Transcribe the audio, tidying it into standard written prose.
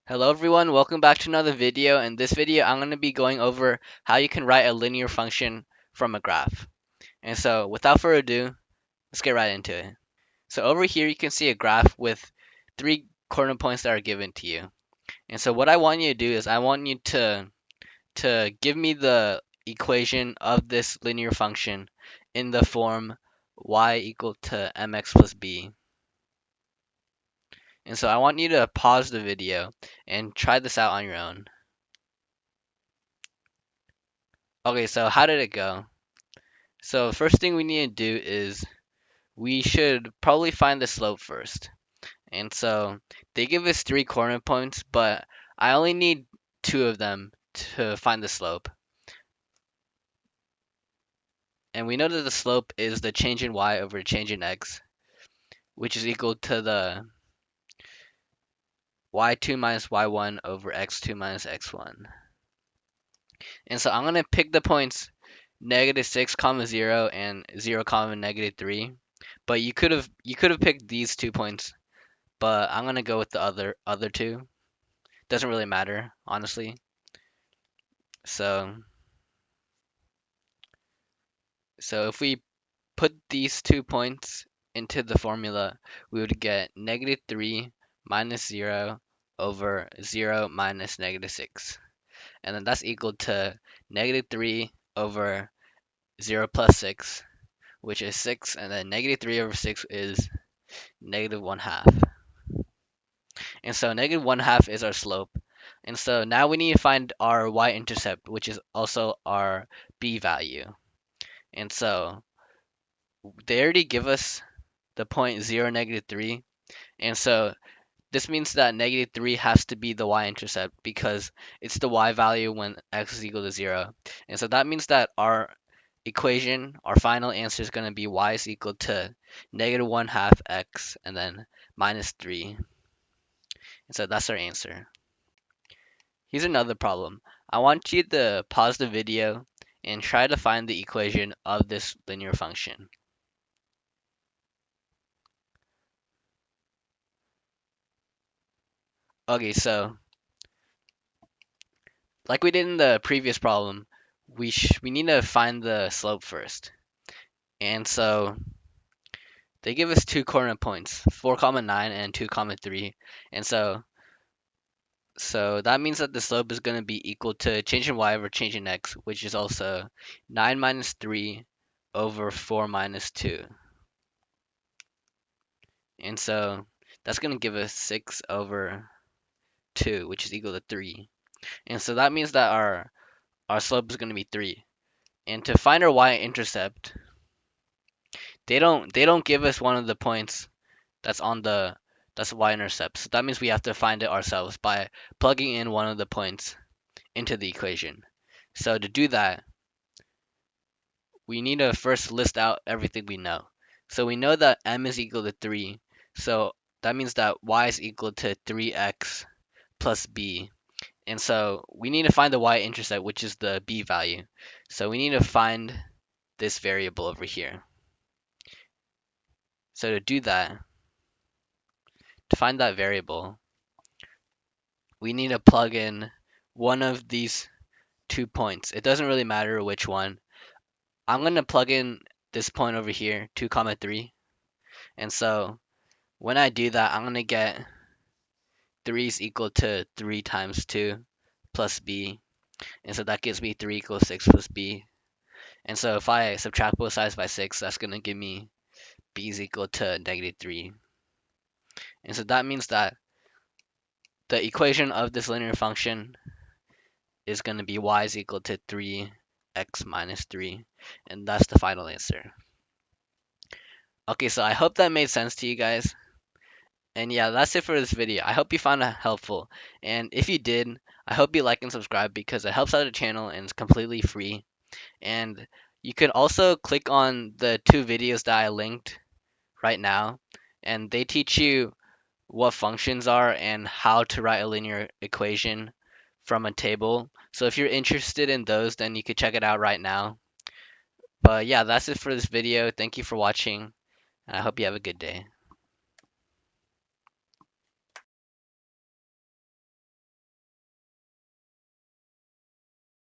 Hello everyone, welcome back to another video. In this video, I'm going to be going over how you can write a linear function from a graph. And so without further ado, let's get right into it. So over here, you can see a graph with three coordinate points that are given to you. And so what I want you to do is I want you to give me the equation of this linear function in the form y equal to mx plus b. And so I want you to pause the video and try this out on your own. Okay, so how did it go? So first thing we need to do is we should probably find the slope first. And so they give us three coordinate points, but I only need two of them to find the slope. And we know that the slope is the change in y over change in x, which is equal to the y2 minus y1 over x2 minus x1. And so I'm going to pick the points -6 comma 0 and 0 comma -3. But you could have picked these 2 points, but I'm gonna go with the other two. Doesn't really matter, honestly. So so if we put these 2 points into the formula, we would get -3 minus 0 over 0 minus -6. And then that's equal to -3 over 0 plus 6, which is 6, and then -3 over 6 is -1/2. And so -1/2 is our slope. And so now we need to find our y-intercept, which is also our b value. And so they already give us the point 0, -3. And so this means that -3 has to be the y-intercept because it's the y value when x is equal to 0. And so that means that our equation, our final answer is going to be y is equal to -1/2 x and then -3. And so that's our answer. Here's another problem. I want you to pause the video and try to find the equation of this linear function. Okay, so like we did in the previous problem, we need to find the slope first. And so they give us two coordinate points, 4, 9 and 2, 3. And so that means that the slope is going to be equal to change in y over change in x, which is also 9 minus 3 over 4 minus 2. And so that's going to give us 6 over 2, which is equal to 3. And so that means that our slope is going to be 3. And to find our y-intercept, they don't give us one of the points that's on that's y-intercept. So that means we have to find it ourselves by plugging in one of the points into the equation. So to do that, we need to first list out everything we know. So we know that m is equal to 3. So that means that y is equal to 3x plus b. And so we need to find the y-intercept, which is the b value. So we need to find this variable over here. So to do that, to find that variable, we need to plug in one of these 2 points. It doesn't really matter which one. I'm going to plug in this point over here, 2, 3. And so when I do that, I'm going to get 3 is equal to 3 times 2 plus b. And so that gives me 3 equals 6 plus b. And so if I subtract both sides by 6, that's going to give me b is equal to -3. And so that means that the equation of this linear function is going to be y is equal to 3x minus 3. And that's the final answer. Okay, so I hope that made sense to you guys. And yeah, that's it for this video. I hope you found it helpful. And if you did, I hope you like and subscribe because it helps out the channel and it's completely free. And you can also click on the two videos that I linked right now, and they teach you what functions are and how to write a linear equation from a table. So if you're interested in those, then you could check it out right now. But yeah, that's it for this video. Thank you for watching, and I hope you have a good day.